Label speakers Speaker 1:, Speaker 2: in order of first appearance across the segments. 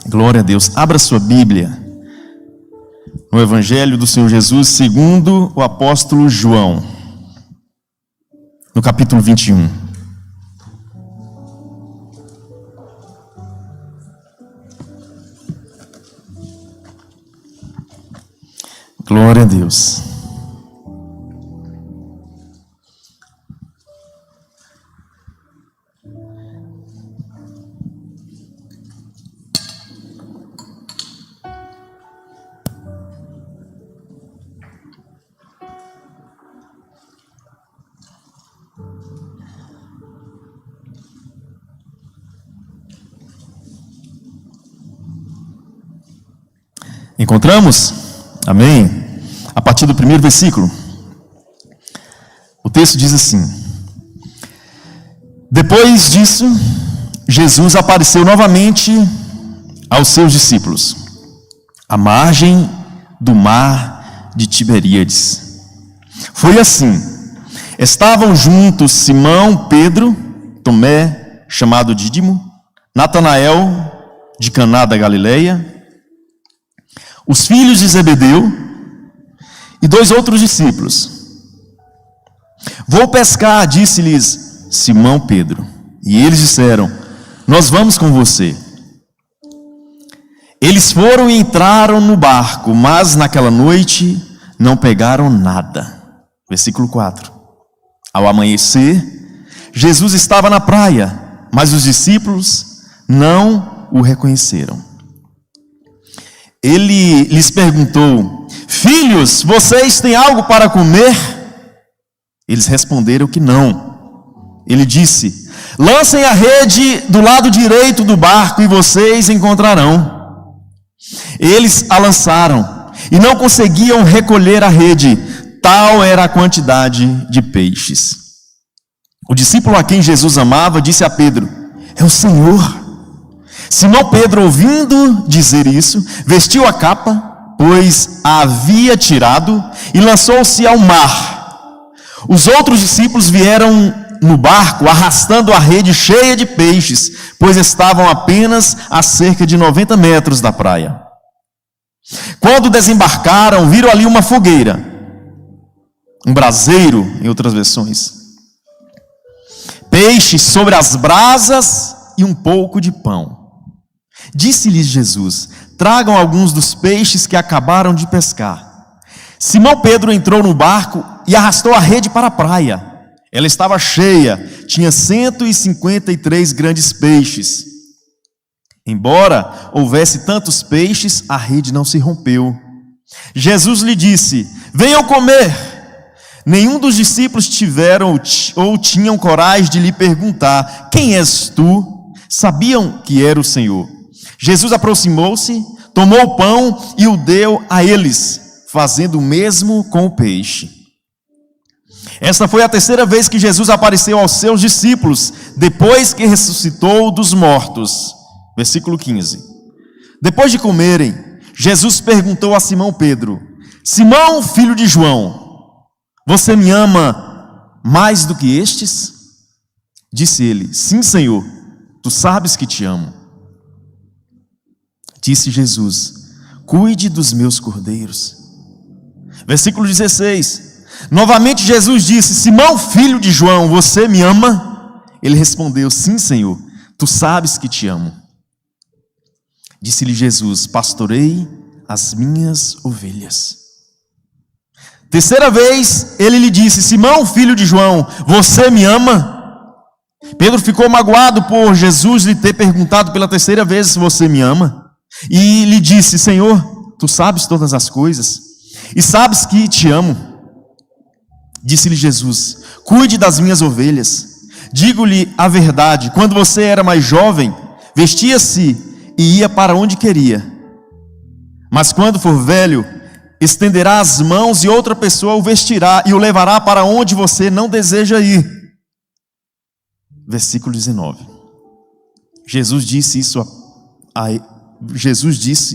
Speaker 1: Glória a Deus. Abra sua Bíblia no Evangelho do Senhor Jesus segundo o apóstolo João, no capítulo 21. Glória a Deus. Encontramos? Amém? A partir do primeiro versículo, o texto diz assim: Depois disso, Jesus apareceu novamente aos seus discípulos, à margem do mar de Tiberíades. Foi assim: estavam juntos Simão, Pedro, Tomé, chamado Dídimo, Natanael, de Caná da Galileia, os filhos de Zebedeu e 2 outros discípulos. Vou pescar, disse-lhes Simão Pedro. E eles disseram: nós vamos com você. Eles foram e entraram no barco, mas naquela noite não pegaram nada. Versículo 4. Ao amanhecer, Jesus estava na praia, mas os discípulos não o reconheceram. Ele lhes perguntou: filhos, vocês têm algo para comer? Eles responderam que não. Ele disse: lancem a rede do lado direito do barco e vocês encontrarão. Eles a lançaram e não conseguiam recolher a rede, tal era a quantidade de peixes. O discípulo a quem Jesus amava disse a Pedro: é o Senhor. Simão Pedro, ouvindo dizer isso, vestiu a capa, pois a havia tirado, e lançou-se ao mar. Os outros discípulos vieram no barco, arrastando a rede cheia de peixes, pois estavam apenas a cerca de 90 metros da praia. Quando desembarcaram, viram ali uma fogueira, um braseiro, em outras versões, peixes sobre as brasas e um pouco de pão. Disse-lhes Jesus: tragam alguns dos peixes que acabaram de pescar. Simão Pedro entrou no barco e arrastou a rede para a praia. Ela estava cheia, tinha 153 grandes peixes. Embora houvesse tantos peixes, a rede não se rompeu. Jesus lhe disse: venham comer. Nenhum dos discípulos tiveram ou tinham coragem de lhe perguntar: quem és tu? Sabiam que era o Senhor. Jesus aproximou-se, tomou o pão e o deu a eles, fazendo o mesmo com o peixe. Esta foi a 3ª vez que Jesus apareceu aos seus discípulos, depois que ressuscitou dos mortos. Versículo 15. Depois de comerem, Jesus perguntou a Simão Pedro: Simão, filho de João, você me ama mais do que estes? Disse ele: sim, Senhor, tu sabes que te amo. Disse Jesus: cuide dos meus cordeiros. Versículo 16. Novamente Jesus disse: Simão, filho de João, você me ama? Ele respondeu: sim, Senhor, tu sabes que te amo. Disse-lhe Jesus: pastorei as minhas ovelhas. 3ª vez ele lhe disse: Simão, filho de João, você me ama? Pedro ficou magoado por Jesus lhe ter perguntado pela 3ª vez se você me ama. E lhe disse: Senhor, tu sabes todas as coisas, e sabes que te amo. Disse-lhe Jesus: cuide das minhas ovelhas. Digo-lhe a verdade, quando você era mais jovem, vestia-se e ia para onde queria. Mas quando for velho, estenderá as mãos e outra pessoa o vestirá e o levará para onde você não deseja ir. Versículo 19. Jesus disse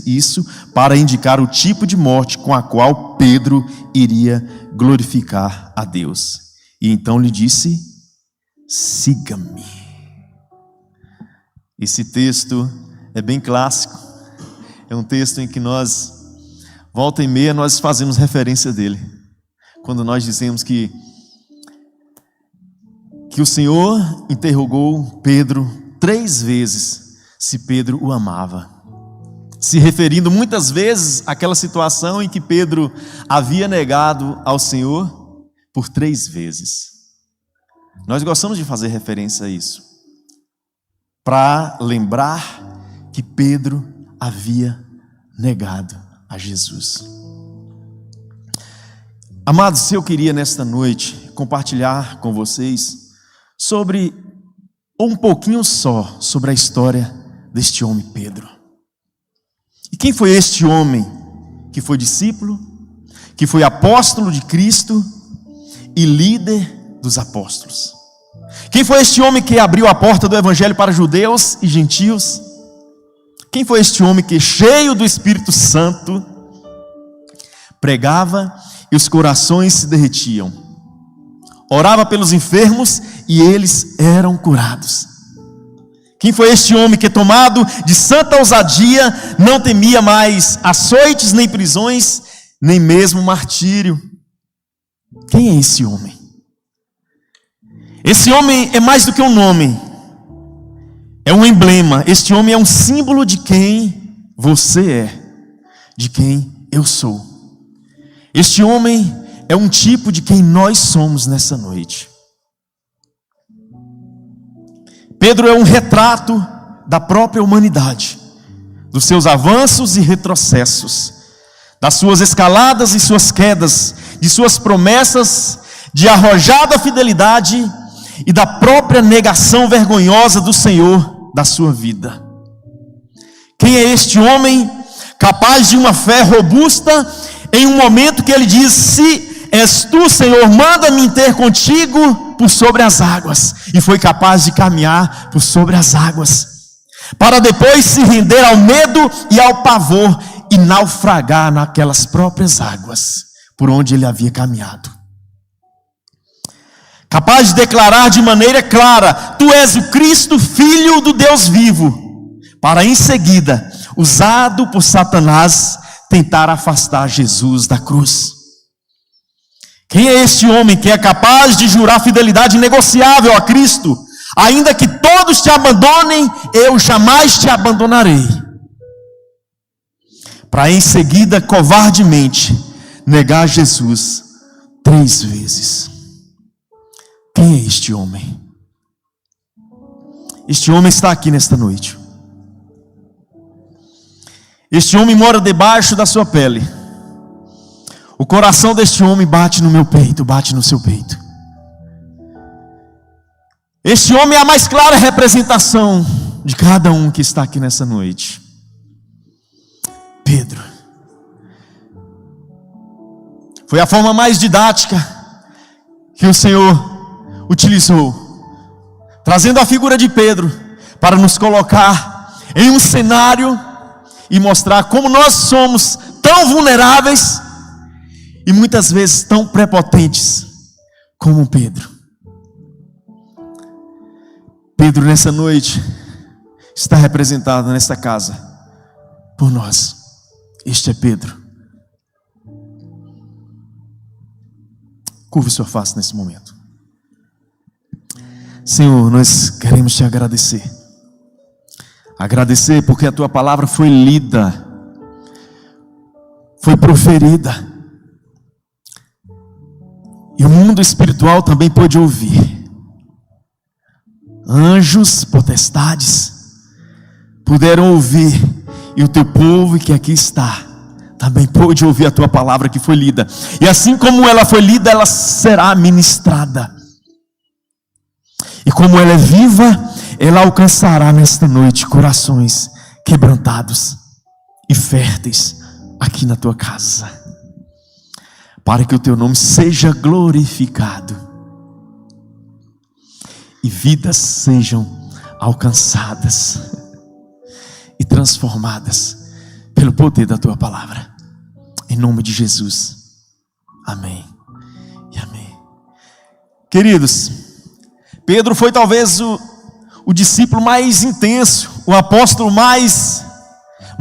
Speaker 1: isso para indicar o tipo de morte com a qual Pedro iria glorificar a Deus. E então lhe disse: siga-me. Esse texto é bem clássico, É um texto em que nós, volta e meia, nós fazemos referência dele. Quando nós dizemos que o Senhor interrogou Pedro 3 vezes se Pedro o amava, se referindo muitas vezes àquela situação em que Pedro havia negado ao Senhor por 3 vezes. Nós gostamos de fazer referência a isso, para lembrar que Pedro havia negado a Jesus. Amados, eu queria nesta noite compartilhar com vocês sobre, ou um pouquinho só, sobre a história deste homem Pedro. E quem foi este homem que foi discípulo, que foi apóstolo de Cristo e líder dos apóstolos? Quem foi este homem que abriu a porta do evangelho para judeus e gentios? Quem foi este homem que, cheio do Espírito Santo, pregava e os corações se derretiam, orava pelos enfermos e eles eram curados? Quem foi este homem que, tomado de santa ousadia, não temia mais açoites, nem prisões, nem mesmo martírio? Quem é esse homem? Esse homem é mais do que um nome, é um emblema. Este homem é um símbolo de quem você é, de quem eu sou. Este homem é um tipo de quem nós somos nessa noite. Pedro é um retrato da própria humanidade, dos seus avanços e retrocessos, das suas escaladas e suas quedas, de suas promessas, de arrojada fidelidade e da própria negação vergonhosa do Senhor da sua vida. Quem é este homem capaz de uma fé robusta em um momento que ele diz: se és tu, Senhor, manda-me ter contigo por sobre as águas? E foi capaz de caminhar por sobre as águas, para depois se render ao medo e ao pavor e naufragar naquelas próprias águas por onde ele havia caminhado. Capaz de declarar de maneira clara: tu és o Cristo, Filho do Deus vivo, para em seguida, usado por Satanás, tentar afastar Jesus da cruz. Quem é este homem que é capaz de jurar fidelidade inegociável a Cristo? Ainda que todos te abandonem, eu jamais te abandonarei. Para em seguida, covardemente, negar Jesus 3 vezes. Quem é este homem? Este homem está aqui nesta noite. Este homem mora debaixo da sua pele. O coração deste homem bate no meu peito, bate no seu peito. Este homem é a mais clara representação de cada um que está aqui nessa noite. Pedro. Foi a forma mais didática que o Senhor utilizou, trazendo a figura de Pedro para nos colocar em um cenário e mostrar como nós somos tão vulneráveis e muitas vezes tão prepotentes como Pedro. Pedro nessa noite está representado nesta casa por nós. Este é Pedro. Curve sua face nesse momento. Senhor, nós queremos te agradecer. Agradecer porque a tua palavra foi lida, foi proferida, e o mundo espiritual também pôde ouvir. Anjos, potestades puderam ouvir, e o teu povo que aqui está também pôde ouvir a tua palavra que foi lida. E assim como ela foi lida, ela será ministrada. E como ela é viva, ela alcançará nesta noite corações quebrantados e férteis aqui na tua casa, para que o teu nome seja glorificado e vidas sejam alcançadas e transformadas pelo poder da tua palavra. Em nome de Jesus. Amém e amém. Queridos, Pedro foi talvez o discípulo mais intenso, o apóstolo mais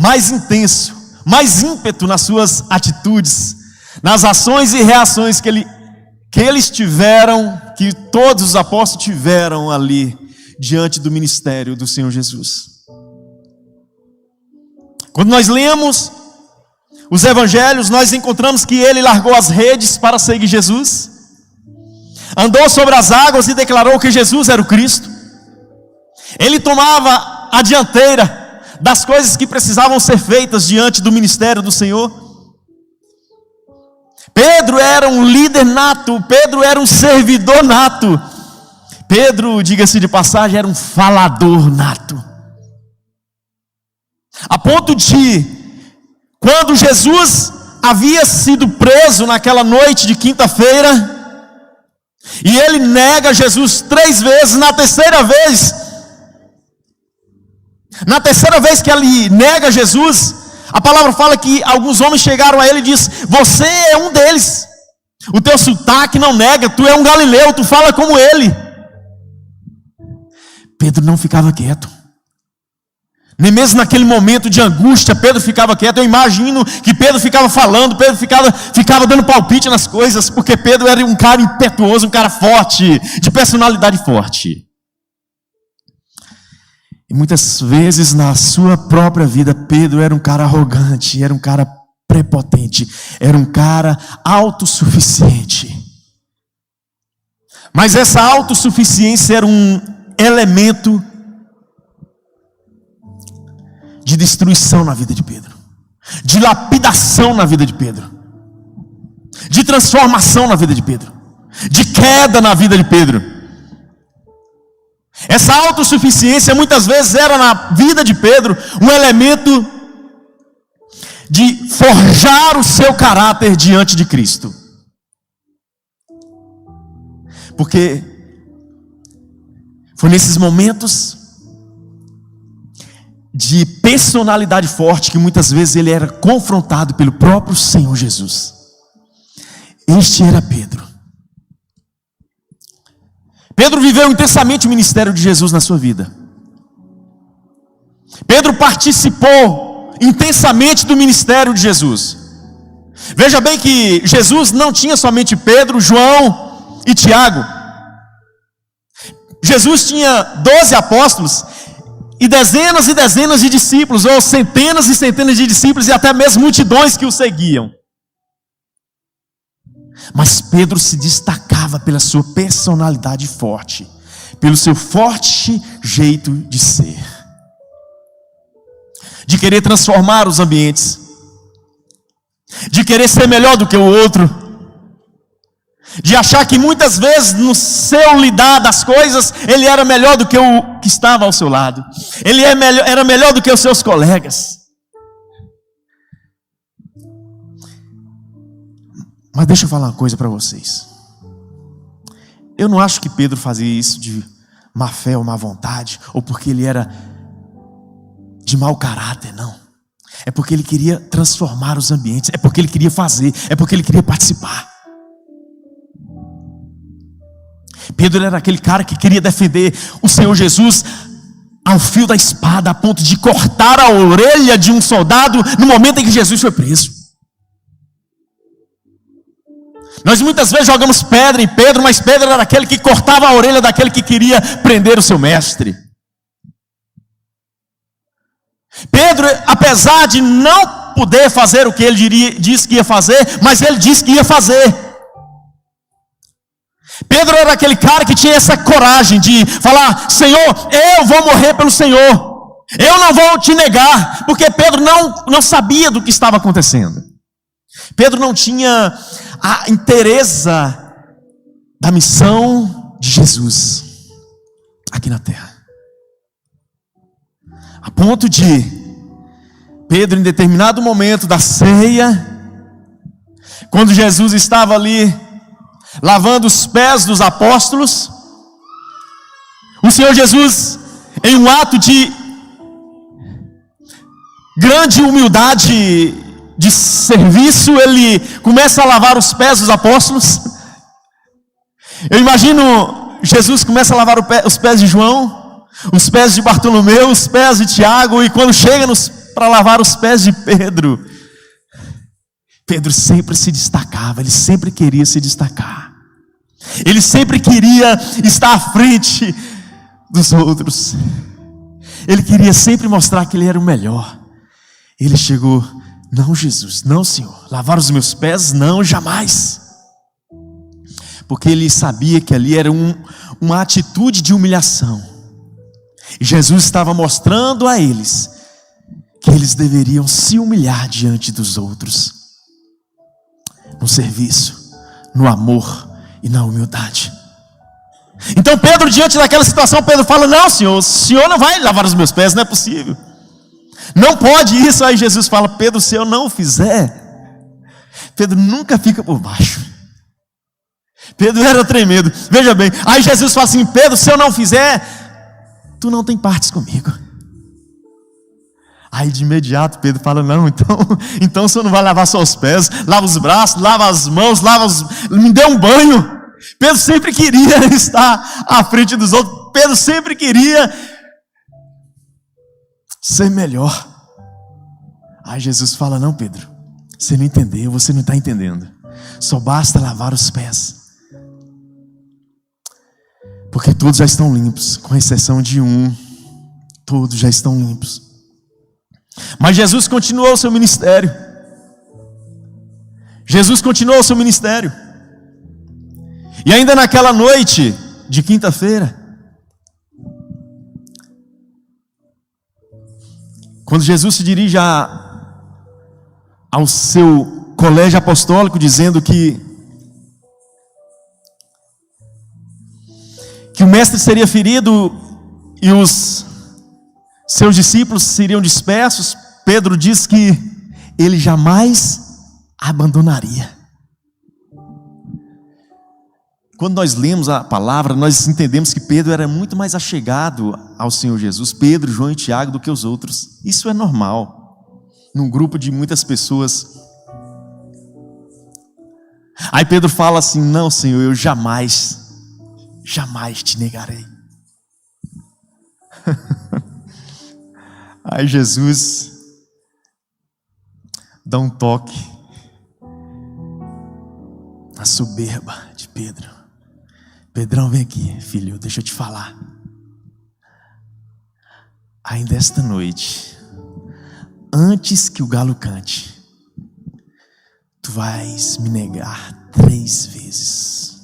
Speaker 1: mais intenso, mais ímpeto nas suas atitudes, nas ações e reações que eles tiveram, que todos os apóstolos tiveram ali, diante do ministério do Senhor Jesus. Quando nós lemos os evangelhos, nós encontramos que ele largou as redes para seguir Jesus, andou sobre as águas e declarou que Jesus era o Cristo. Ele tomava a dianteira das coisas que precisavam ser feitas diante do ministério do Senhor. Pedro era um líder nato, Pedro era um servidor nato, Pedro, diga-se de passagem, era um falador nato, a ponto de, quando Jesus havia sido preso naquela noite de quinta-feira, e ele nega Jesus 3 vezes, na terceira vez que ele nega Jesus, a palavra fala que alguns homens chegaram a ele e disse: você é um deles, o teu sotaque não nega, tu é um galileu, tu fala como ele. Pedro não ficava quieto, nem mesmo naquele momento de angústia Pedro ficava quieto. Eu imagino que Pedro ficava falando, Pedro ficava dando palpite nas coisas, porque Pedro era um cara impetuoso, um cara forte, de personalidade forte. E muitas vezes na sua própria vida, Pedro era um cara arrogante, era um cara prepotente, era um cara autossuficiente. Mas essa autossuficiência era um elemento de destruição na vida de Pedro, de lapidação na vida de Pedro, de transformação na vida de Pedro, de queda na vida de Pedro. Essa autossuficiência muitas vezes era na vida de Pedro um elemento de forjar o seu caráter diante de Cristo. Porque foi nesses momentos de personalidade forte que muitas vezes ele era confrontado pelo próprio Senhor Jesus. Este era Pedro. Pedro viveu intensamente o ministério de Jesus na sua vida. Pedro participou intensamente do ministério de Jesus. Veja bem que Jesus não tinha somente Pedro, João e Tiago. Jesus tinha 12 apóstolos e dezenas de discípulos, ou centenas e centenas de discípulos, e até mesmo multidões que o seguiam. Mas Pedro se destacava pela sua personalidade forte, pelo seu forte jeito de ser, de querer transformar os ambientes, de querer ser melhor do que o outro, de achar que muitas vezes no seu lidar das coisas ele era melhor do que o que estava ao seu lado, ele era melhor do que os seus colegas. Mas deixa eu falar uma coisa para vocês. Eu não acho que Pedro fazia isso de má fé ou má vontade, ou porque ele era de mau caráter, não. É porque ele queria transformar os ambientes, é porque ele queria fazer, é porque ele queria participar. Pedro era aquele cara que queria defender o Senhor Jesus ao fio da espada, a ponto de cortar a orelha de um soldado no momento em que Jesus foi preso. Nós muitas vezes jogamos pedra em Pedro, mas Pedro era aquele que cortava a orelha daquele que queria prender o seu mestre. Pedro, apesar de não poder fazer o que ele disse que ia fazer, mas ele disse que ia fazer. Pedro era aquele cara que tinha essa coragem de falar: Senhor, eu vou morrer pelo Senhor, eu não vou te negar, porque Pedro não sabia do que estava acontecendo. Pedro não tinha a inteireza da missão de Jesus aqui na terra, a ponto de Pedro, em determinado momento da ceia, quando Jesus estava ali lavando os pés dos apóstolos, o Senhor Jesus, em um ato de grande humildade de serviço, ele começa a lavar os pés dos apóstolos. Eu imagino Jesus começa a lavar os pés de João, os pés de Bartolomeu, os pés de Tiago, e quando chega nos para lavar os pés de Pedro. Pedro sempre se destacava, ele sempre queria se destacar. Ele sempre queria estar à frente dos outros. Ele queria sempre mostrar que ele era o melhor. Ele chegou: não, Jesus, não, Senhor, lavar os meus pés, não, jamais. Porque ele sabia que ali era uma atitude de humilhação. E Jesus estava mostrando a eles que eles deveriam se humilhar diante dos outros, no serviço, no amor e na humildade. Então Pedro, diante daquela situação, Pedro fala: não, Senhor, o Senhor não vai lavar os meus pés, não é possível, não pode isso. Aí Jesus fala: Pedro, se eu não o fizer, Pedro nunca fica por baixo. Pedro era tremendo, veja bem. Aí Jesus fala assim: Pedro, se eu não fizer, tu não tem partes comigo. Aí de imediato Pedro fala: não, então o Senhor não vai lavar só os pés, lava os braços, lava as mãos, me dê um banho. Pedro sempre queria estar à frente dos outros. Pedro sempre queria ser melhor. Aí Jesus fala: não, Pedro, você não entendeu, você não está entendendo. Só basta lavar os pés, porque todos já estão limpos, com exceção de um. Todos já estão limpos. Mas Jesus continuou o seu ministério. Jesus continuou o seu ministério. E ainda naquela noite de quinta-feira, quando Jesus se dirige ao seu colégio apostólico, dizendo que o mestre seria ferido e os seus discípulos seriam dispersos, Pedro diz que ele jamais abandonaria. Quando nós lemos a palavra, nós entendemos que Pedro era muito mais achegado ao Senhor Jesus, Pedro, João e Tiago, do que os outros. Isso é normal num grupo de muitas pessoas. Aí Pedro fala assim: não, Senhor, eu jamais te negarei. Aí Jesus dá um toque na soberba de Pedro. Pedrão, vem aqui, filho, deixa eu te falar. Ainda esta noite, antes que o galo cante, tu vais me negar 3 vezes.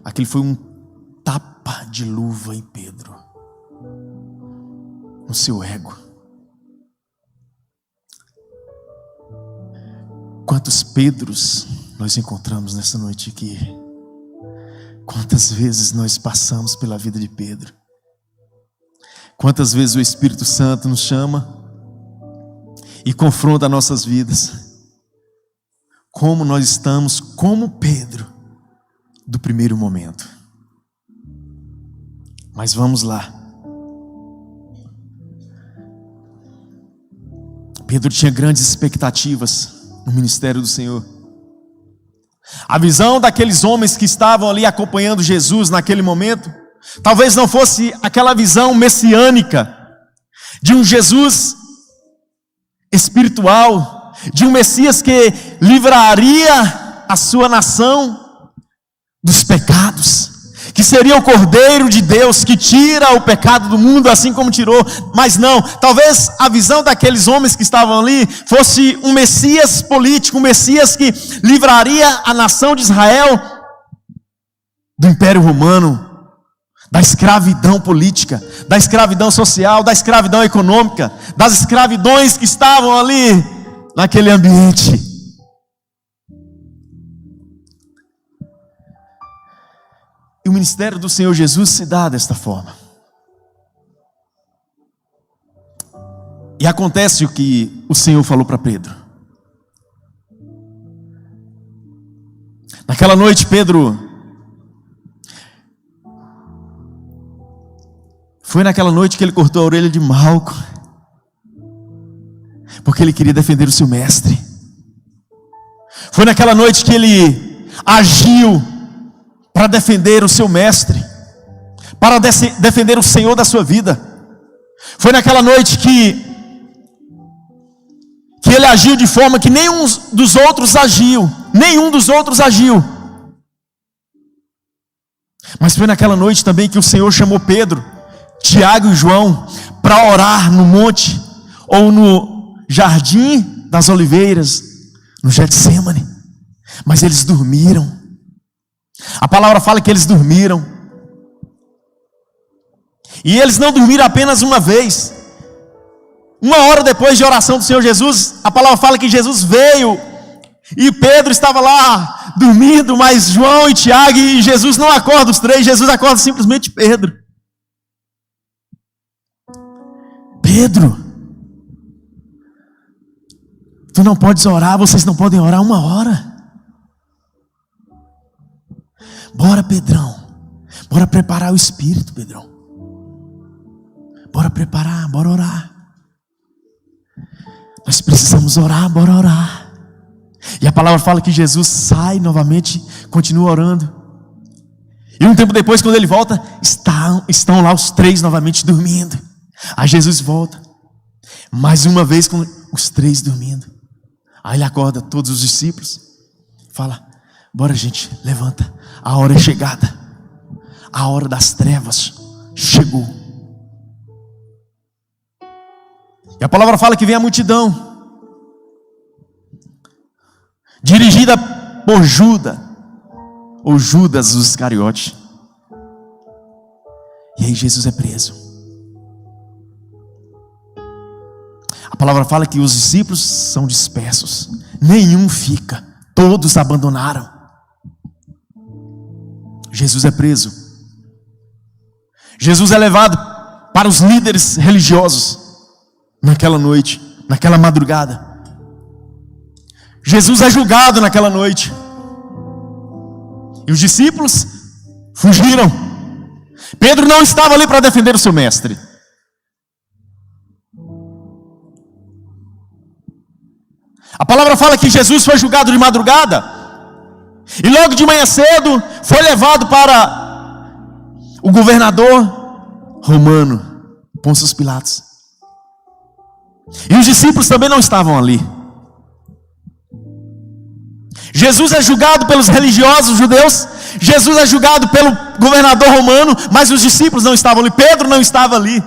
Speaker 1: Aquele foi um tapa de luva em Pedro, no seu ego. Quantos Pedros nós encontramos nessa noite aqui? Quantas vezes nós passamos pela vida de Pedro? Quantas vezes o Espírito Santo nos chama e confronta nossas vidas? Como nós estamos como Pedro do primeiro momento. Mas vamos lá. Pedro tinha grandes expectativas no ministério do Senhor. A visão daqueles homens que estavam ali acompanhando Jesus naquele momento, talvez não fosse aquela visão messiânica de um Jesus espiritual, de um Messias que livraria a sua nação dos pecados, que seria o Cordeiro de Deus que tira o pecado do mundo, assim como tirou. Mas não, talvez a visão daqueles homens que estavam ali fosse um Messias político, um Messias que livraria a nação de Israel do Império Romano, da escravidão política, da escravidão social, da escravidão econômica, das escravidões que estavam ali naquele ambiente. E o ministério do Senhor Jesus se dá desta forma. E acontece o que o Senhor falou para Pedro. Naquela noite, Pedro foi naquela noite que ele cortou a orelha de Malco, porque ele queria defender o seu mestre. Foi naquela noite que ele agiu para defender o seu mestre, para defender o Senhor da sua vida. Foi naquela noite que ele agiu de forma que nenhum dos outros agiu. Mas foi naquela noite também que o Senhor chamou Pedro, Tiago e João para orar no monte, ou no jardim das oliveiras, no Getsemane. Mas eles dormiram. A palavra fala que eles dormiram. E eles não dormiram apenas uma vez. 1 hora depois de oração do Senhor Jesus, a palavra fala que Jesus veio e Pedro estava lá dormindo, mas João e Tiago, e Jesus não acorda os três, Jesus acorda simplesmente Pedro. Pedro, tu não podes orar, vocês não podem orar 1 hora. Bora, Pedrão, bora preparar o espírito, Pedrão. Bora preparar, bora orar. Nós precisamos orar, bora orar. E a palavra fala que Jesus sai novamente, continua orando. E um tempo depois, quando ele volta, estão lá os três novamente dormindo. Aí Jesus volta, mais uma vez com os três dormindo. Aí ele acorda todos os discípulos, fala: bora, gente, levanta, a hora é chegada, a hora das trevas chegou. E a palavra fala que vem a multidão, dirigida por Judas, ou Judas os Iscariote. E aí Jesus é preso. A palavra fala que os discípulos são dispersos, nenhum fica, todos abandonaram. Jesus é preso. Jesus é levado para os líderes religiosos naquela noite, naquela madrugada. Jesus é julgado naquela noite. E os discípulos fugiram. Pedro não estava ali para defender o seu mestre. A palavra fala que Jesus foi julgado de madrugada. E logo de manhã cedo foi levado para o governador romano, Pôncio Pilatos. E os discípulos também não estavam ali. Jesus é julgado pelos religiosos judeus, Jesus é julgado pelo governador romano, mas os discípulos não estavam ali, Pedro não estava ali.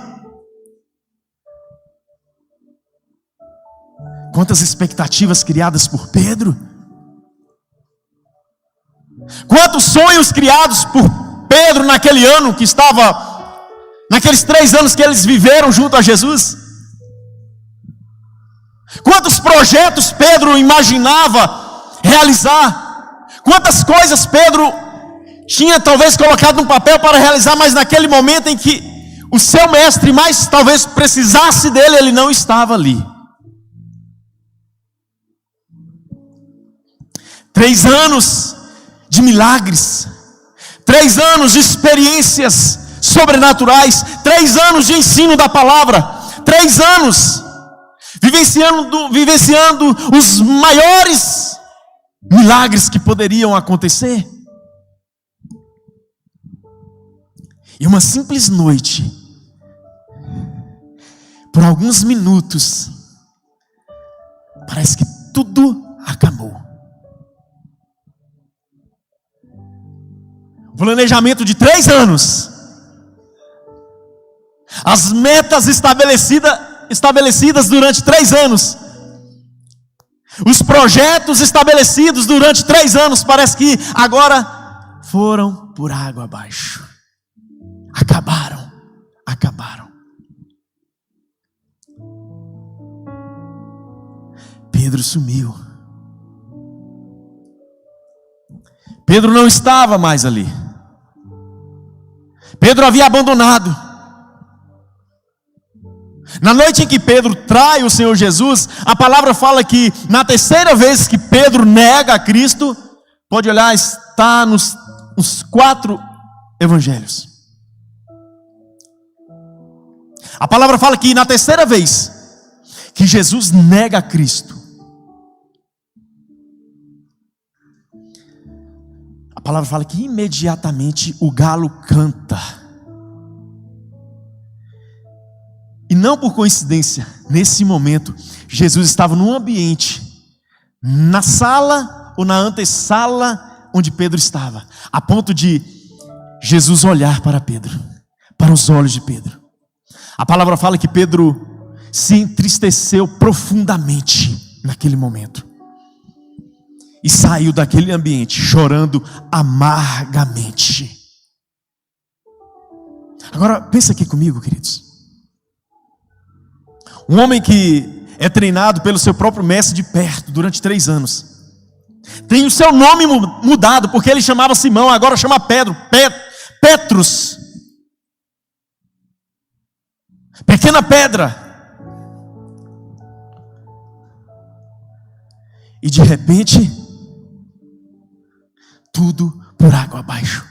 Speaker 1: Quantas expectativas criadas por Pedro, quantos sonhos criados por Pedro naquele ano que estava, naqueles 3 anos que eles viveram junto a Jesus. Quantos projetos Pedro imaginava realizar, quantas coisas Pedro tinha talvez colocado no papel para realizar, mas naquele momento em que o seu mestre mais talvez precisasse dele, ele não estava ali. 3 anos de milagres, 3 anos de experiências sobrenaturais, 3 anos de ensino da palavra, 3 anos vivenciando os maiores milagres que poderiam acontecer. E uma simples noite, por alguns minutos, parece que tudo acabou. O planejamento de 3 anos, as metas estabelecidas durante 3 anos, os projetos estabelecidos durante 3 anos, parece que agora foram por água abaixo. Acabaram. Pedro sumiu. Pedro não estava mais ali. Pedro havia abandonado. Na noite em que Pedro trai o Senhor Jesus, a palavra fala que na 3ª vez que Pedro nega a Cristo, pode olhar, está nos 4 evangelhos. A palavra fala que na 3ª vez que Jesus nega a Cristo, a palavra fala que imediatamente o galo canta E não por coincidência, nesse momento, Jesus estava num ambiente, na sala ou na antessala onde Pedro estava, a ponto de Jesus olhar para Pedro, para os olhos de Pedro. A palavra fala que Pedro se entristeceu profundamente naquele momento e saiu daquele ambiente chorando amargamente. Agora pensa aqui comigo, queridos. Um homem que é treinado pelo seu próprio mestre de perto durante 3 anos, tem o seu nome mudado, porque ele chamava Simão, agora chama Petrus, pequena pedra. E de repente, tudo por água abaixo.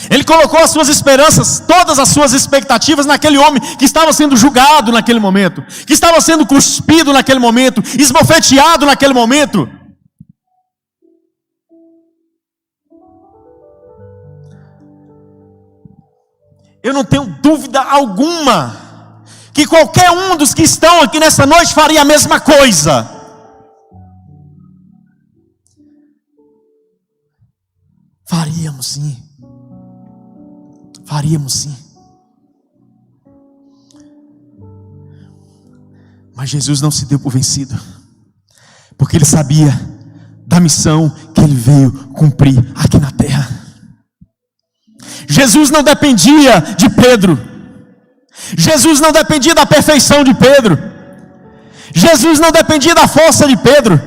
Speaker 1: Ele colocou as suas esperanças, todas as suas expectativas naquele homem que estava sendo julgado naquele momento, que estava sendo cuspido naquele momento, esbofeteado naquele momento. Eu não tenho dúvida alguma que qualquer um dos que estão aqui nessa noite faria a mesma coisa. Faríamos sim. Faríamos sim. Mas Jesus não se deu por vencido, porque ele sabia da missão que ele veio cumprir aqui na terra. Jesus não dependia de Pedro. Jesus não dependia da perfeição de Pedro. Jesus não dependia da força de Pedro.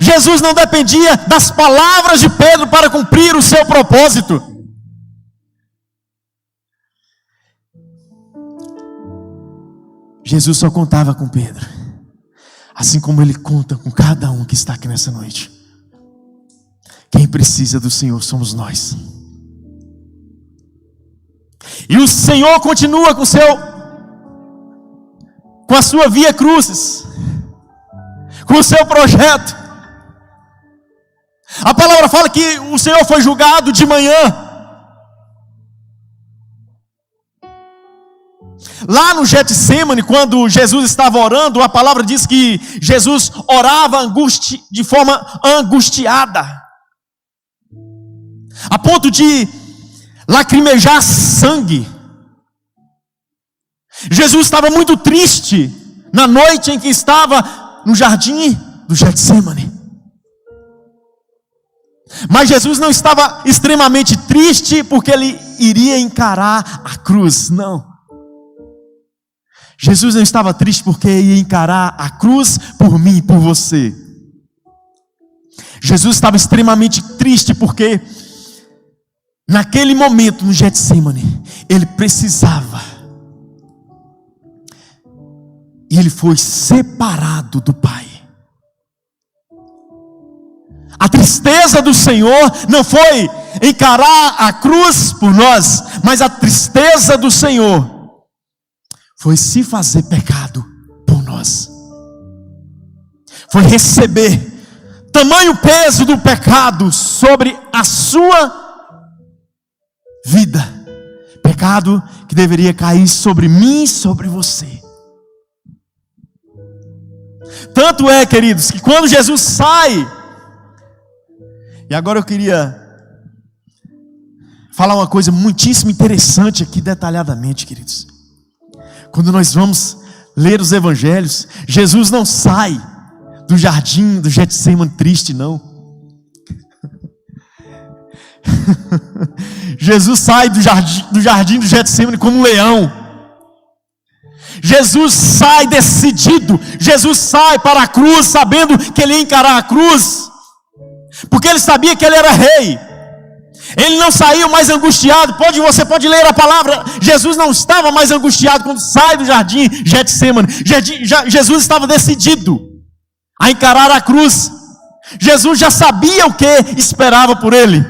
Speaker 1: Jesus não dependia das palavras de Pedro para cumprir o seu propósito. Jesus só contava com Pedro, assim como ele conta com cada um que está aqui nessa noite. Quem precisa do Senhor somos nós. E o Senhor continua com a sua via crucis, com o seu projeto. A palavra fala que o Senhor foi julgado de manhã. Lá no Getsemane, quando Jesus estava orando, a palavra diz que Jesus orava de forma angustiada, a ponto de lacrimejar sangue. Jesus estava muito triste na noite em que estava no jardim do Getsemane. Mas Jesus não estava extremamente triste porque ele iria encarar a cruz, não. Jesus não estava triste porque ia encarar a cruz por mim e por você. Jesus estava extremamente triste porque naquele momento no Getsemane, ele precisava. E ele foi separado do Pai. A tristeza do Senhor não foi encarar a cruz por nós, mas a tristeza do Senhor foi se fazer pecado por nós. Foi receber tamanho peso do pecado sobre a sua vida. Pecado que deveria cair sobre mim e sobre você. Tanto é, queridos, que quando Jesus sai, e agora eu queria falar uma coisa muitíssimo interessante aqui detalhadamente, queridos. Quando nós vamos ler os evangelhos, Jesus não sai do jardim do Getsemane triste, não. Jesus sai do jardim do Getsemane como um leão. Jesus sai decidido. Jesus sai para a cruz sabendo que ele ia encarar a cruz, porque ele sabia que ele era rei. Ele não saiu mais angustiado. Você pode ler a palavra. Jesus não estava mais angustiado quando sai do jardim Getsemane. Jesus estava decidido a encarar a cruz. Jesus já sabia o que esperava por ele,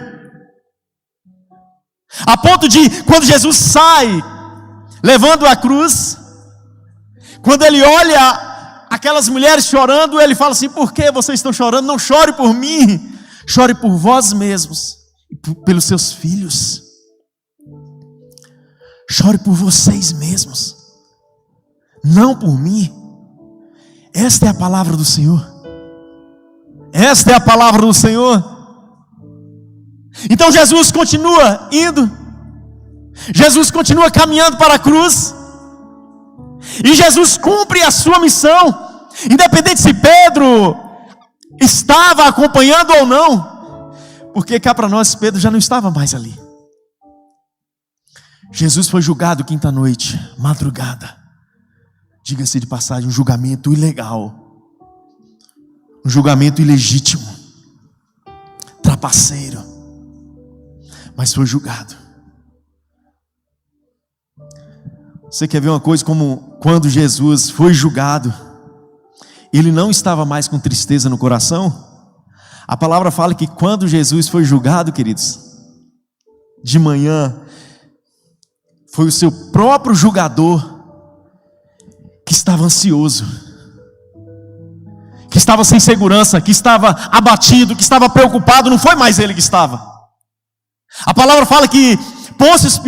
Speaker 1: a ponto de, quando Jesus sai levando a cruz, quando ele olha aquelas mulheres chorando, ele fala assim: por que vocês estão chorando? Não chore por mim, chore por vós mesmos, pelos seus filhos. Chore por vocês mesmos, não por mim. Esta é a palavra do Senhor. Esta é a palavra do Senhor. Então Jesus continua indo. Jesus continua caminhando para a cruz. E Jesus cumpre a sua missão. Independente se Pedro estava acompanhando ou não. Porque cá para nós, Pedro já não estava mais ali. Jesus foi julgado quinta noite, madrugada. Diga-se de passagem, um julgamento ilegal, um julgamento ilegítimo, trapaceiro, mas foi julgado. Você quer ver uma coisa, como quando Jesus foi julgado, ele não estava mais com tristeza no coração? A palavra fala que quando Jesus foi julgado, queridos, de manhã, foi o seu próprio julgador que estava ansioso, que estava sem segurança, que estava abatido, que estava preocupado. Não foi mais ele que estava. A palavra fala que Pôncio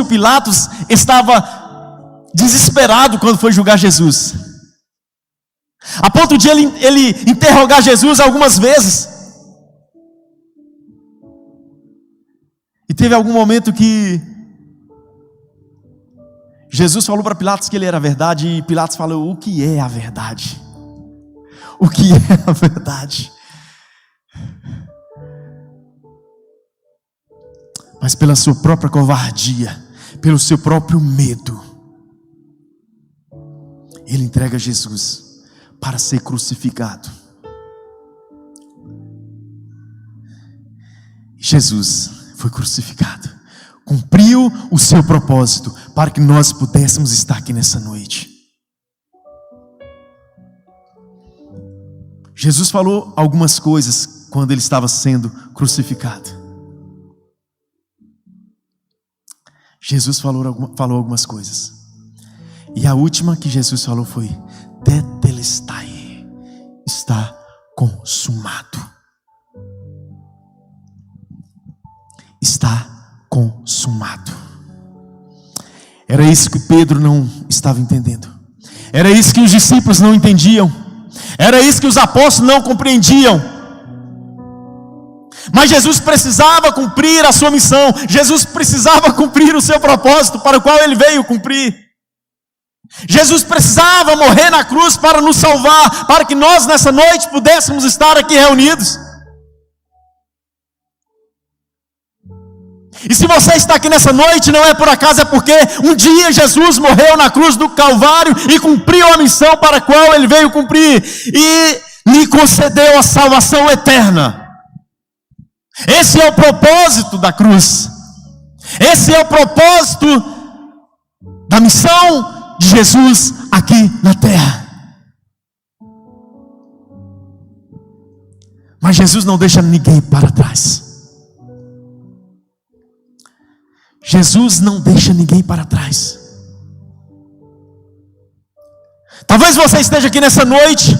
Speaker 1: Pilatos estava desesperado quando foi julgar Jesus, a ponto de ele interrogar Jesus algumas vezes. E teve algum momento que Jesus falou para Pilatos que ele era a verdade, e Pilatos falou: o que é a verdade? O que é a verdade? Mas pela sua própria covardia, pelo seu próprio medo, ele entrega Jesus para ser crucificado. Jesus foi crucificado, cumpriu o seu propósito para que nós pudéssemos estar aqui nessa noite. Jesus falou algumas coisas quando ele estava sendo crucificado. Jesus falou algumas coisas. E a última que Jesus falou foi: tetelestai, está consumado. Está consumado. Era isso que Pedro não estava entendendo. Era isso que os discípulos não entendiam. Era isso que os apóstolos não compreendiam. Mas Jesus precisava cumprir a sua missão. Jesus precisava cumprir o seu propósito para o qual ele veio cumprir. Jesus precisava morrer na cruz para nos salvar, para que nós nessa noite pudéssemos estar aqui reunidos. E se você está aqui nessa noite, não é por acaso, é porque um dia Jesus morreu na cruz do Calvário e cumpriu a missão para a qual ele veio cumprir, e lhe concedeu a salvação eterna. Esse é o propósito da cruz. Esse é o propósito da missão de Jesus aqui na terra. Mas Jesus não deixa ninguém para trás. Jesus não deixa ninguém para trás. Talvez você esteja aqui nessa noite.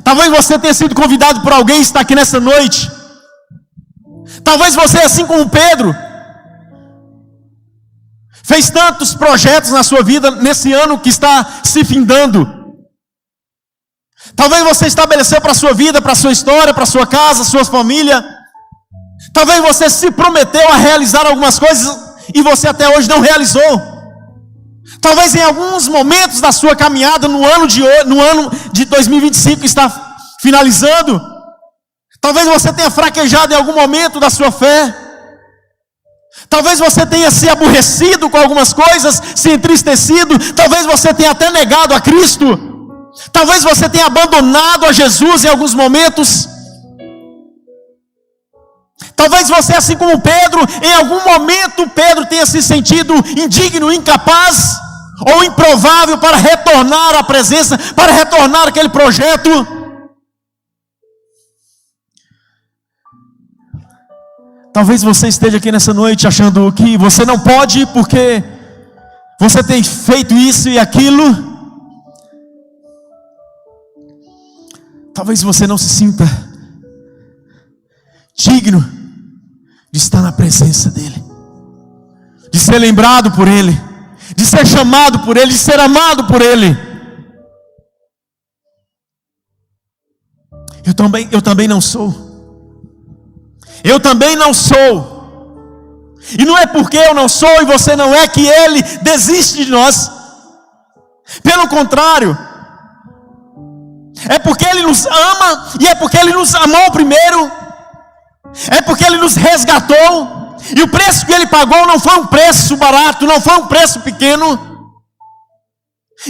Speaker 1: Talvez você tenha sido convidado por alguém e está aqui nessa noite. Talvez você, assim como Pedro, fez tantos projetos na sua vida nesse ano que está se findando. Talvez você estabeleceu para a sua vida, para a sua história, para a sua casa, sua família. Talvez você se prometeu a realizar algumas coisas e você até hoje não realizou. Talvez em alguns momentos da sua caminhada no ano de 2025 que está finalizando, talvez você tenha fraquejado em algum momento da sua fé. Talvez você tenha se aborrecido com algumas coisas, se entristecido. Talvez você tenha até negado a Cristo. Talvez você tenha abandonado a Jesus em alguns momentos. Talvez você, assim como Pedro, em algum momento Pedro tenha se sentido indigno, incapaz ou improvável para retornar à presença, para retornar àquele projeto. Talvez você esteja aqui nessa noite achando que você não pode porque você tem feito isso e aquilo. Talvez você não se sinta digno de estar na presença dEle, de de ser lembrado por Ele, de ser chamado por Ele, de ser amado por Ele. Eu também não sou. Eu também não sou. E não é porque eu não sou e você não é que Ele desiste de nós. Pelo contrário, é porque Ele nos ama, e é porque Ele nos amou primeiro, é porque Ele nos resgatou, e o preço que Ele pagou não foi um preço barato, não foi um preço pequeno,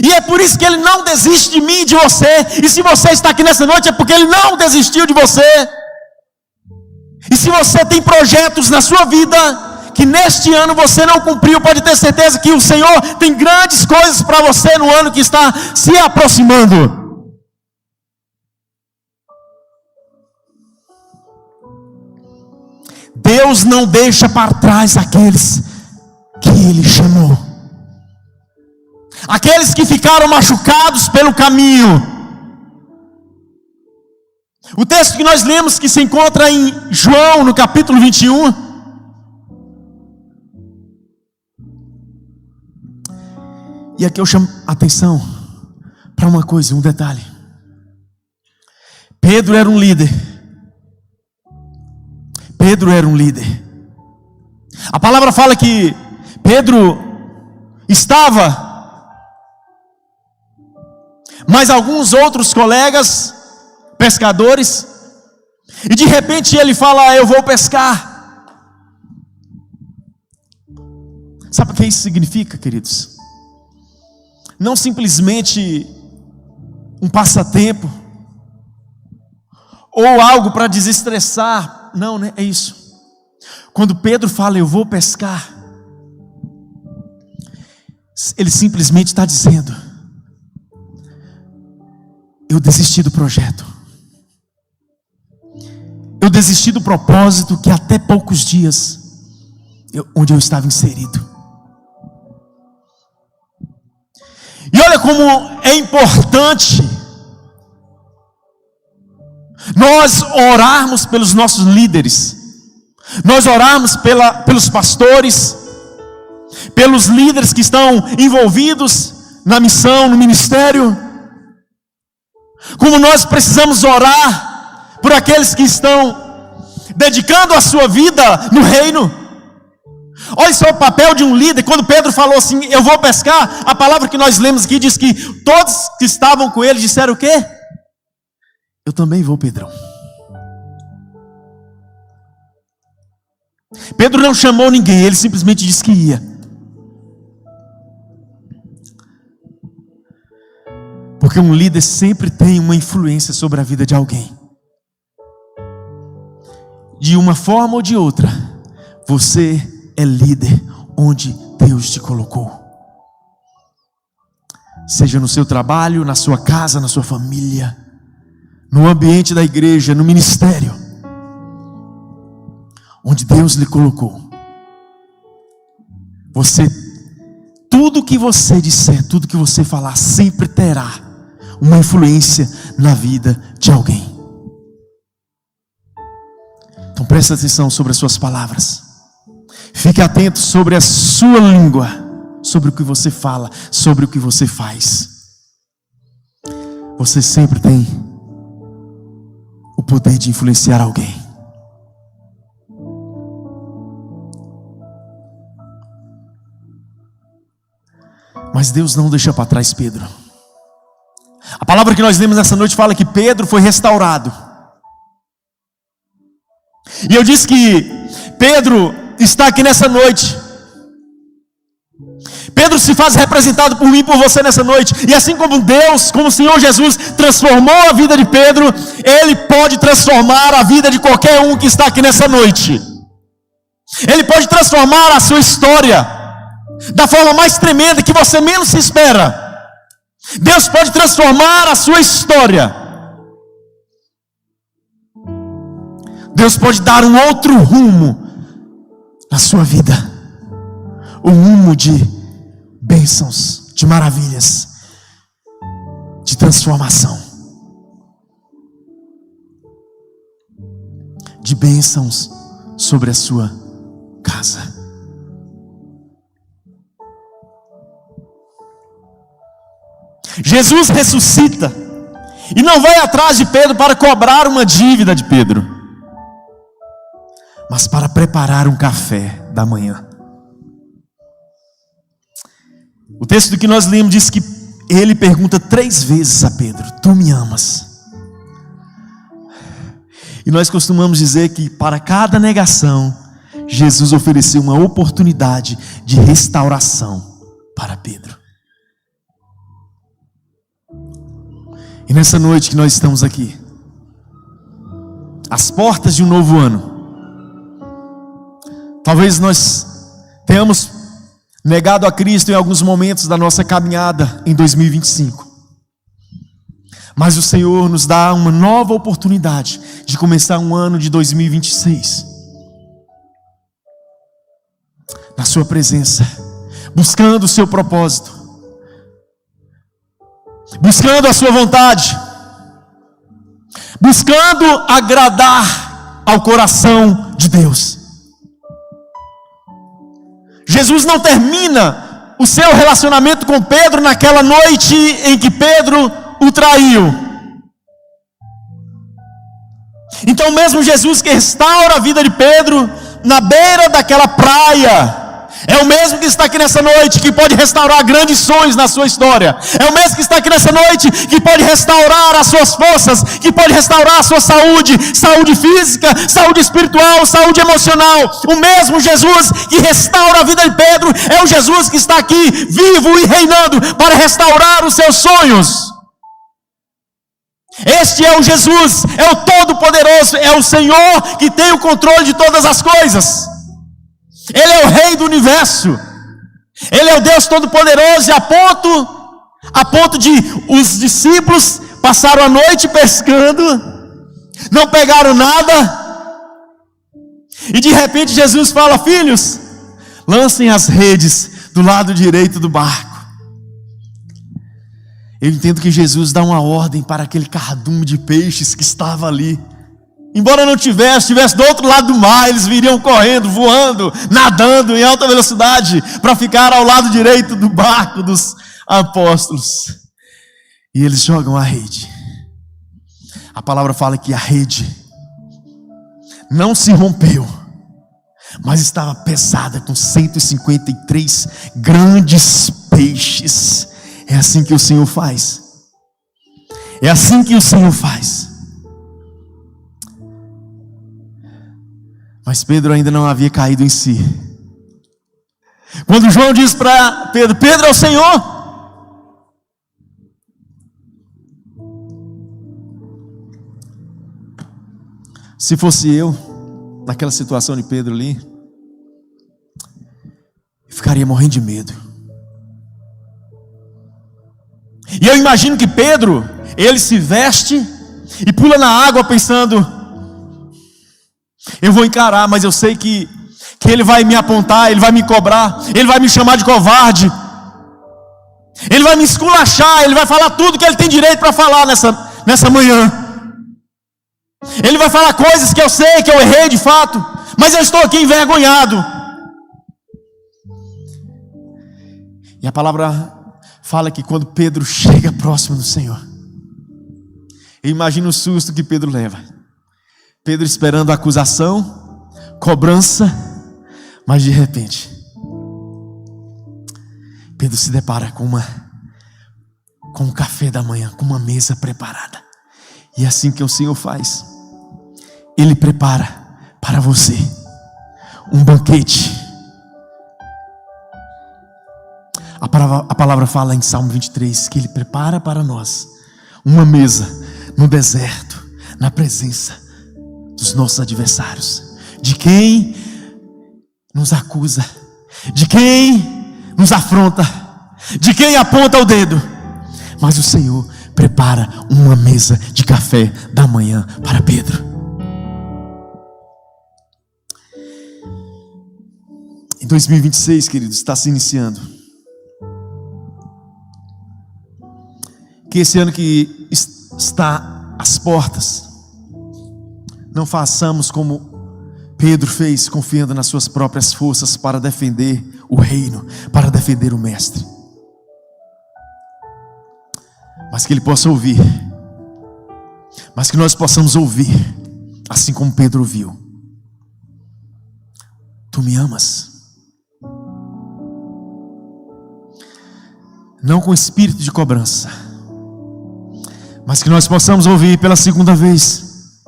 Speaker 1: e é por isso que Ele não desiste de mim e de você. E se você está aqui nessa noite, é porque Ele não desistiu de você. E se você tem projetos na sua vida que neste ano você não cumpriu, pode ter certeza que o Senhor tem grandes coisas para você no ano que está se aproximando. Deus não deixa para trás aqueles que Ele chamou, aqueles que ficaram machucados pelo caminho. O texto que nós lemos, que se encontra em João, no capítulo 21, e aqui eu chamo a atenção para uma coisa, um detalhe. Pedro era um líder. Pedro era um líder. A palavra fala que Pedro estava, mas alguns outros colegas, pescadores, e de repente ele fala: eu vou pescar. Sabe o que isso significa, queridos? Não simplesmente um passatempo, ou algo para desestressar. Não, né? É isso. Quando Pedro fala: eu vou pescar, ele simplesmente está dizendo: eu desisti do projeto, eu desisti do propósito que até poucos dias onde eu estava inserido. E olha como é importante nós orarmos pelos nossos líderes, nós orarmos pelos pastores, pelos líderes que estão envolvidos na missão, no ministério. Como nós precisamos orar por aqueles que estão dedicando a sua vida no reino. Olha só o papel de um líder. Quando Pedro falou assim: eu vou pescar, a palavra que nós lemos aqui diz que todos que estavam com ele disseram o quê? Eu também vou, Pedrão. Pedro não chamou ninguém, ele simplesmente disse que ia. Porque um líder sempre tem uma influência sobre a vida de alguém. De uma forma ou de outra, você é líder onde Deus te colocou. Seja no seu trabalho, na sua casa, na sua família, no ambiente da igreja, no ministério, onde Deus lhe colocou. Tudo que você disser, tudo que você falar, sempre terá uma influência na vida de alguém. Então preste atenção sobre as suas palavras. Fique atento sobre a sua língua, sobre o que você fala, sobre o que você faz. Você sempre tem o poder de influenciar alguém. Mas Deus não deixa para trás Pedro. A palavra que nós lemos nessa noite fala que Pedro foi restaurado. E eu disse que Pedro está aqui nessa noite. Pedro se faz representado por mim e por você nessa noite. E assim como Deus, como o Senhor Jesus transformou a vida de Pedro, Ele pode transformar a vida de qualquer um que está aqui nessa noite. Ele pode transformar a sua história da forma mais tremenda que você menos se espera. Deus pode transformar a sua história. Deus pode dar um outro rumo na sua vida. Um rumo de bênçãos, de maravilhas, de transformação, de bênçãos sobre a sua casa. Jesus ressuscita e não vai atrás de Pedro para cobrar uma dívida de Pedro, mas para preparar um café da manhã. O texto que nós lemos diz que ele pergunta 3 vezes a Pedro: tu me amas? E nós costumamos dizer que para cada negação, Jesus ofereceu uma oportunidade de restauração para Pedro. E nessa noite que nós estamos aqui, às portas de um novo ano, talvez nós tenhamos negado a Cristo em alguns momentos da nossa caminhada em 2025. Mas o Senhor nos dá uma nova oportunidade de começar um ano de 2026. Na sua presença, buscando o seu propósito, buscando a sua vontade, buscando agradar ao coração de Deus. Jesus não termina o seu relacionamento com Pedro naquela noite em que Pedro o traiu. Então mesmo Jesus que restaura a vida de Pedro na beira daquela praia, é o mesmo que está aqui nessa noite, que pode restaurar grandes sonhos na sua história. É o mesmo que está aqui nessa noite, que pode restaurar as suas forças, que pode restaurar a sua saúde, saúde física, saúde espiritual, saúde emocional. O mesmo Jesus que restaura a vida de Pedro, é o Jesus que está aqui, vivo e reinando, para restaurar os seus sonhos. Este é o Jesus, é o Todo-Poderoso, é o Senhor que tem o controle de todas as coisas. Ele é o Rei do Universo. Ele é o Deus Todo-Poderoso, a ponto de os discípulos passaram a noite pescando, não pegaram nada, e de repente Jesus fala: filhos, lancem as redes do lado direito do barco. Eu entendo que Jesus dá uma ordem para aquele cardume de peixes que estava ali. Embora não estivesse do outro lado do mar, eles viriam correndo, voando, nadando em alta velocidade para ficar ao lado direito do barco dos apóstolos. E eles jogam a rede. A palavra fala que a rede não se rompeu, mas estava pesada com 153 grandes peixes. É assim que o Senhor faz. É assim que o Senhor faz. Mas Pedro ainda não havia caído em si. Quando João diz para Pedro: Pedro, é o Senhor. Se fosse eu, naquela situação de Pedro ali, eu ficaria morrendo de medo. E eu imagino que Pedro, ele se veste e pula na água pensando: eu vou encarar, mas eu sei que ele vai me apontar, ele vai me cobrar, ele vai me chamar de covarde, ele vai me esculachar, ele vai falar tudo que ele tem direito para falar nessa manhã. Ele vai falar coisas que eu sei que eu errei de fato, mas eu estou aqui envergonhado. E a palavra fala que quando Pedro chega próximo do Senhor, eu imagino o susto que Pedro leva. Pedro esperando a acusação, cobrança, mas de repente Pedro se depara com um café da manhã, com uma mesa preparada. E é assim que o Senhor faz. Ele prepara para você um banquete. A palavra fala em Salmo 23 que Ele prepara para nós uma mesa no deserto, na presença dos nossos adversários, de quem nos acusa, de quem nos afronta, de quem aponta o dedo. Mas o Senhor prepara uma mesa de café da manhã para Pedro. Em 2026, queridos, está se iniciando. Que esse ano que está às portas, não façamos como Pedro fez, confiando nas suas próprias forças para defender o reino, para defender o mestre. mas que Ele possa ouvir, mas que nós possamos ouvir, assim como Pedro ouviu: Tu me amas? Não com espírito de cobrança, mas que nós possamos ouvir pela segunda vez: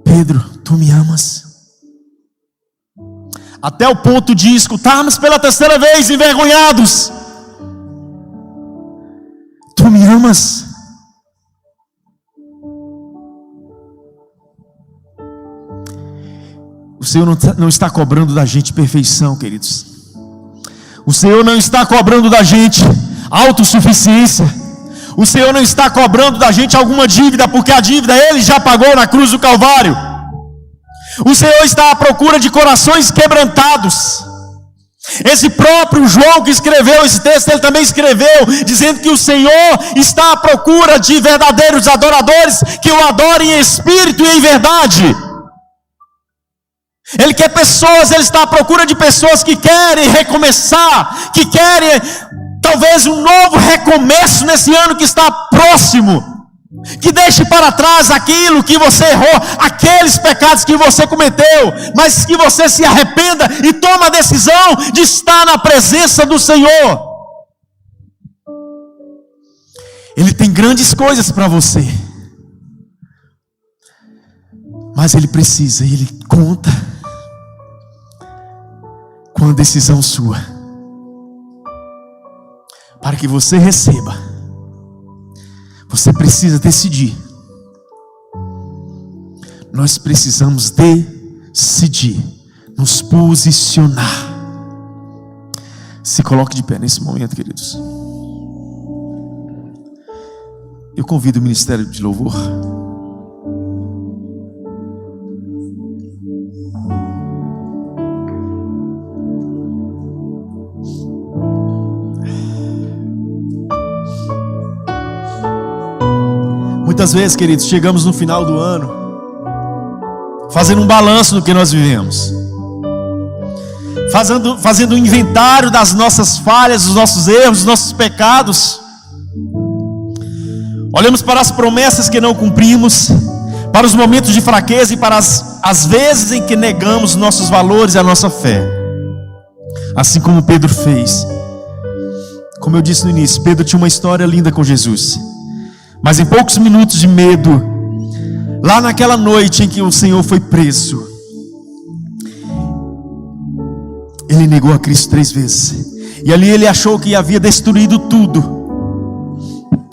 Speaker 1: Pedro, tu me amas? Até o ponto de escutarmos pela terceira vez, envergonhados: Tu me amas? O Senhor não está cobrando da gente perfeição, queridos. O Senhor não está cobrando da gente autossuficiência. O Senhor não está cobrando da gente alguma dívida, porque a dívida Ele já pagou na cruz do Calvário. O Senhor está à procura de corações quebrantados. Esse próprio João que escreveu esse texto, ele também escreveu dizendo que o Senhor está à procura de verdadeiros adoradores que o adorem em espírito e em verdade. Ele quer pessoas, Ele está à procura de pessoas que querem recomeçar, que querem talvez um novo recomeço nesse ano que está próximo, que deixe para trás aquilo que você errou, aqueles pecados que você cometeu, mas que você se arrependa e tome a decisão de estar na presença do Senhor. Ele tem grandes coisas para você, mas Ele precisa, Ele conta com a decisão sua, para que você receba. Você precisa decidir. Nós precisamos decidir, nos posicionar. Se coloque de pé nesse momento, queridos. Eu convido o ministério de louvor. Muitas vezes, queridos, chegamos no final do ano fazendo um balanço do que nós vivemos, fazendo um inventário das nossas falhas, dos nossos erros, dos nossos pecados. Olhamos para as promessas que não cumprimos, para os momentos de fraqueza e para as vezes em que negamos nossos valores e a nossa fé, assim como Pedro fez. Como eu disse no início, Pedro tinha uma história linda com Jesus, mas em poucos minutos de medo, lá naquela noite em que o Senhor foi preso, ele negou a Cristo 3 vezes, e ali ele achou que havia destruído tudo.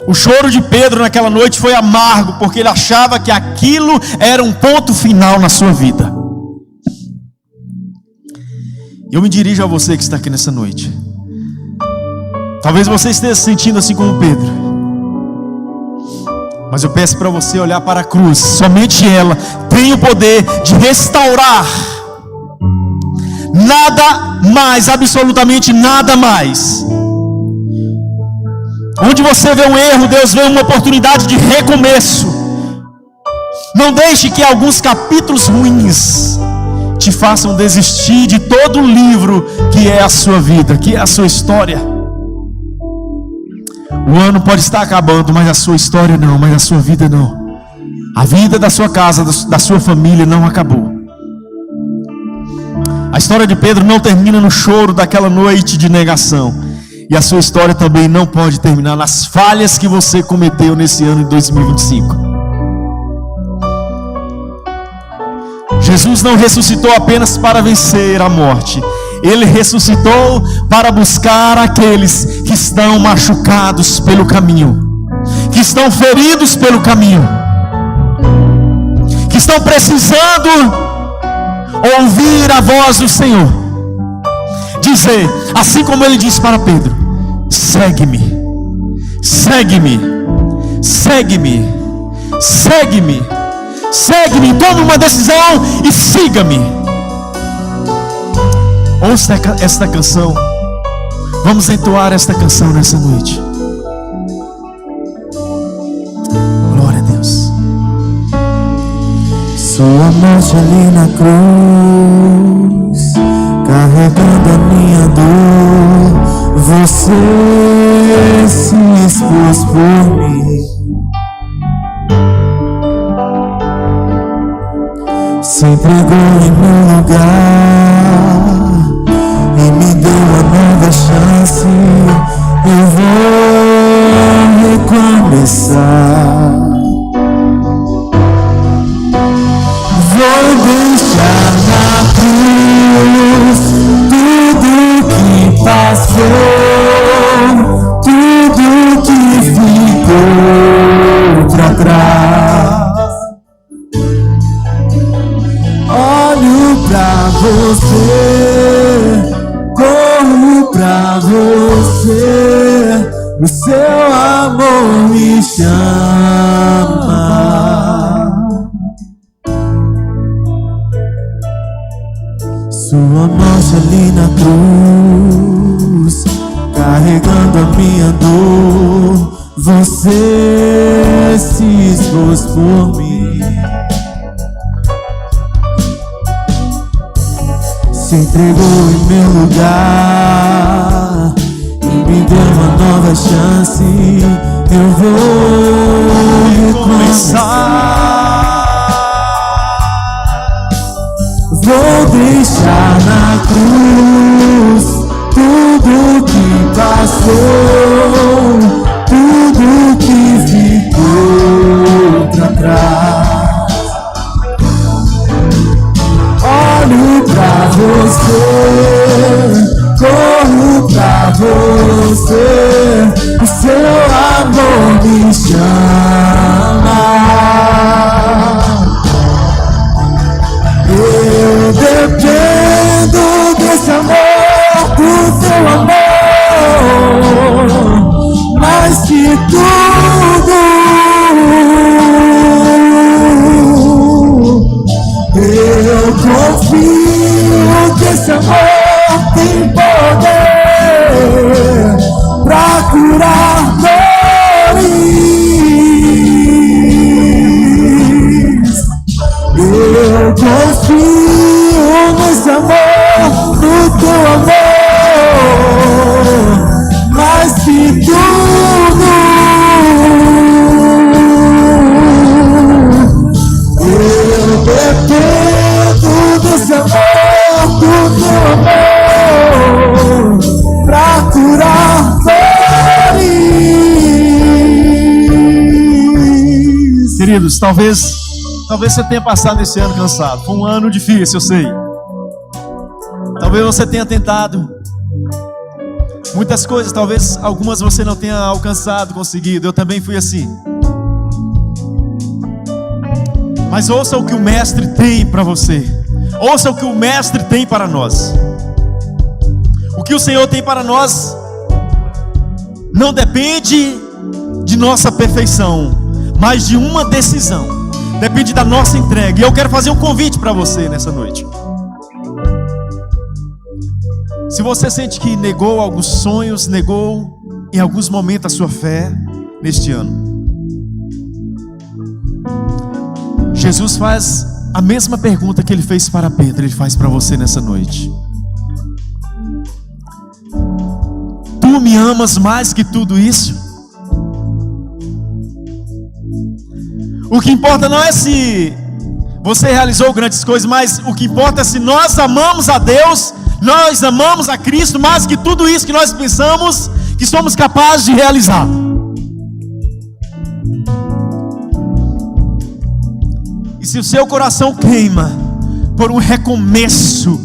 Speaker 1: O choro de Pedro naquela noite foi amargo, porque ele achava que aquilo era um ponto final na sua vida. Eu me dirijo a você que está aqui nessa noite. Talvez você esteja se sentindo assim como Pedro, mas eu peço para você olhar para a cruz. Somente ela tem o poder de restaurar. Nada mais, absolutamente nada mais. Onde você vê um erro, Deus vê uma oportunidade de recomeço. Não deixe que alguns capítulos ruins te façam desistir de todo o livro que é a sua vida, que é a sua história. O ano pode estar acabando, mas a sua história não, mas a sua vida não. A vida da sua casa, da sua família não acabou. A história de Pedro não termina no choro daquela noite de negação. E a sua história também não pode terminar nas falhas que você cometeu nesse ano de 2025. Jesus não ressuscitou apenas para vencer a morte. Ele ressuscitou para buscar aqueles que estão machucados pelo caminho, que estão feridos pelo caminho, que estão precisando ouvir a voz do Senhor, dizer, assim como ele disse para Pedro: segue-me, segue-me, segue-me, segue-me, segue-me, tome uma decisão e siga-me. Ouça esta canção. Vamos entoar esta canção nessa noite. Glória a Deus.
Speaker 2: Sua morte ali na cruz, carregando a minha dor, você se expôs por mim. Se entregou em meu lugar e me deu uma nova chance. Eu vou recomeçar. Vou deixar na cruz tudo que passou, tudo que ficou pra trás. Olho pra você, corro pra você, o seu amor me chama. Sua morte ali na cruz, carregando a minha dor, você se expôs por mim. Se entregou em meu lugar e me deu uma nova chance. Eu vou recomeçar. Vou deixar na cruz tudo que passou, tudo que ficou pra trás. Olho pra você, corro pra você, o seu amor me chama. Eu dependo desse amor, do seu amor, mais que tudo. Eu confio que esse amor tem poder pra curar dores. Eu confio nesse amor, no teu amor, mais que tudo. Eu dependo desse amor, do teu amor, pra curar dores.
Speaker 1: Queridos, talvez você tenha passado esse ano cansado. Foi um ano difícil, eu sei. Talvez você tenha tentado muitas coisas, talvez algumas você não tenha alcançado, conseguido. Eu também fui assim. Mas ouça o que o Mestre tem para você. Ouça o que o Mestre tem para nós. O que o Senhor tem para nós não depende de nossa perfeição, mas de uma decisão. Depende da nossa entrega. E eu quero fazer um convite para você nessa noite. Se você sente que negou alguns sonhos, negou em alguns momentos a sua fé neste ano, Jesus faz a mesma pergunta que ele fez para Pedro, ele faz para você nessa noite. Tu me amas mais que tudo isso? O que importa não é se você realizou grandes coisas, mas o que importa é se nós amamos a Deus, nós amamos a Cristo mais que tudo isso que nós pensamos que somos capazes de realizar. E se o seu coração queima por um recomeço,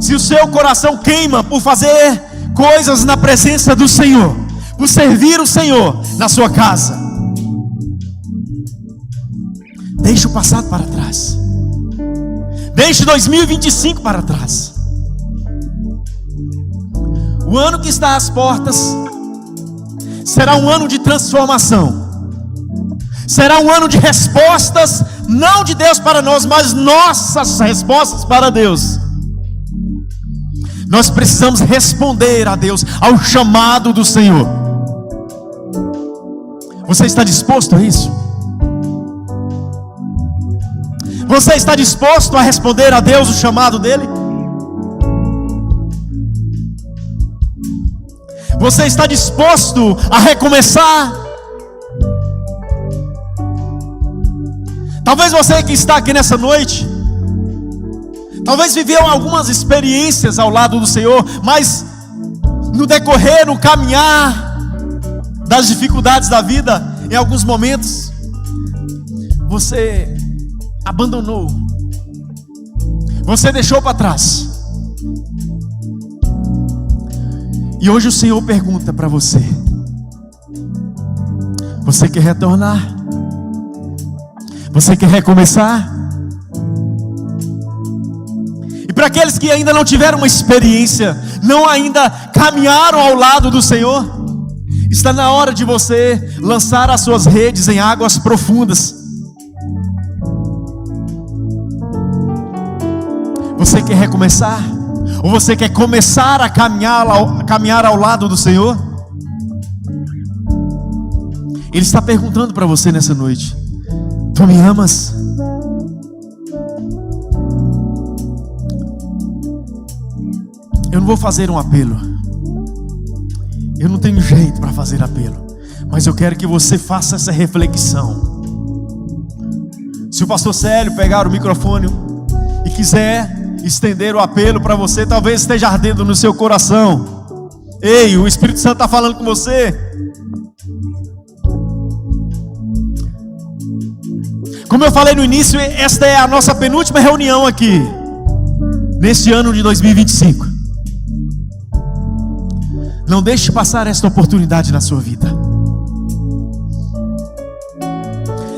Speaker 1: se o seu coração queima por fazer coisas na presença do Senhor, por servir o Senhor na sua casa, deixe o passado para trás. Deixe 2025 para trás. O ano que está às portas será um ano de transformação. Será um ano de respostas, não de Deus para nós, mas nossas respostas para Deus. Nós precisamos responder a Deus, ao chamado do Senhor. Você está disposto a isso? Você está disposto a responder a Deus o chamado dele? Você está disposto a recomeçar? Talvez você que está aqui nessa noite, talvez viveu algumas experiências ao lado do Senhor, mas no decorrer, no caminhar das dificuldades da vida, em alguns momentos, você abandonou, você deixou para trás. E hoje o Senhor pergunta para você: você quer retornar? Você quer recomeçar? E para aqueles que ainda não tiveram uma experiência, não ainda caminharam ao lado do Senhor, está na hora de você lançar as suas redes em águas profundas. Você quer recomeçar? Ou você quer começar a caminhar ao lado do Senhor? Ele está perguntando para você nessa noite: tu me amas? Eu não vou fazer um apelo. Eu não tenho jeito para fazer apelo, mas eu quero que você faça essa reflexão. Se o pastor Célio pegar o microfone e quiser estender o apelo para você, talvez esteja ardendo no seu coração. Ei, o Espírito Santo está falando com você. Como eu falei no início, esta é a nossa penúltima reunião aqui neste ano de 2025. Não deixe passar esta oportunidade na sua vida.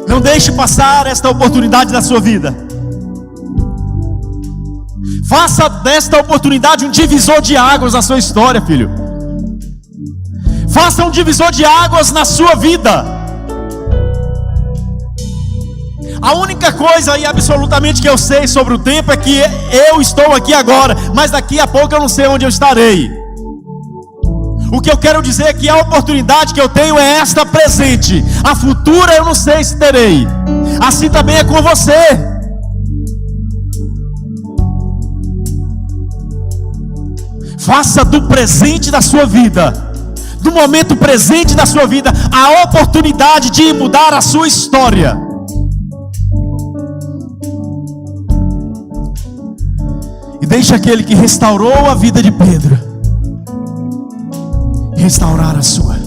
Speaker 1: Não deixe passar esta oportunidade na sua vida. Faça desta oportunidade um divisor de águas na sua história, filho. Faça um divisor de águas na sua vida. A única coisa aí absolutamente que eu sei sobre o tempo é que eu estou aqui agora, mas daqui a pouco eu não sei onde eu estarei. O que eu quero dizer é que a oportunidade que eu tenho é esta presente. A futura eu não sei se terei. Assim também é com você. Faça do presente da sua vida, do momento presente da sua vida, a oportunidade de mudar a sua história. E deixe aquele que restaurou a vida de Pedro restaurar a sua.